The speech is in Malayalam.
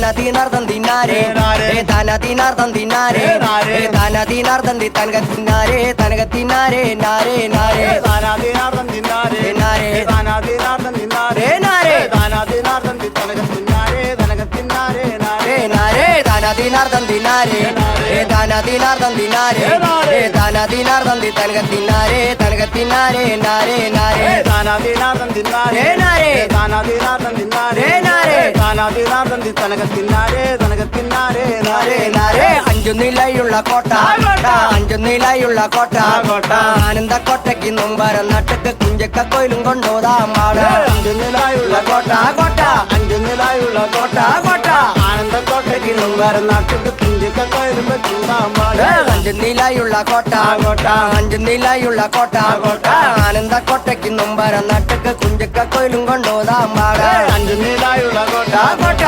താനതീനാർദ്ദം തിന്നാരേ താനതീനാർദ്ദം തിന്നാരേ താനതീനാർദ്ദം തനകത്തിന്നാരേ തനകത്തിന്നാരേ നാരേ നാരേ താനാതീനാർദ്ദം തിന്നാരേ നാരേ താനാതീനാർദ്ദം തിന്നാരേ നാരേ താനാതീനാർദ്ദം തനകത്തിന്നാരേ തനകത്തിന്നാരേ നാരേ നാരേ താനതീനാർദ്ദം തിന്നാരേ താനതീനാർദ്ദം തിന്നാരേ താനതീനാർദ്ദം തനകത്തിന്നാരേ തനകത്തിന്നാരേ നാരേ നാരേ താനാതീനാർദ്ദം തിന്നാരേ നാരേ താനാതീനാർദ്ദം തിന്നാരേ നാരേ താനാതീനാർദ്ദം തനകത്തിന്നാരേ തനകത്തിന്നാരേ നാരേ നാരേ അഞ്ചു നിലയുള്ള കോട്ട അഞ്ചു നിലയുള്ള കോട്ട ആനന്ദക്കോട്ടയ്ക്ക് നൊമ്പരം നട്ടക്ക് കുഞ്ചക്ക കോയിലും കൊണ്ടോതാം പാട് അഞ്ചു നിലായുള്ള കോട്ട കോട്ട അഞ്ചു നിലായുള്ള കോട്ട കോട്ട ആനന്ദക്കോട്ടയ്ക്ക് നൊമ്പരം നാട്ടിക്ക് കുഞ്ചിക്ക കോയിലും ചൂടാമ്പാട് അഞ്ചു നിലയുള്ള കോട്ട അഞ്ചു നിലയുള്ള കോട്ട ആനന്ദക്കോട്ടയ്ക്ക് നൊമ്പരം നട്ടക്ക് കുഞ്ചക്ക കോയിലും കൊണ്ടോതാം പാട് അഞ്ചു നിലായുള്ള കോട്ട കോട്ട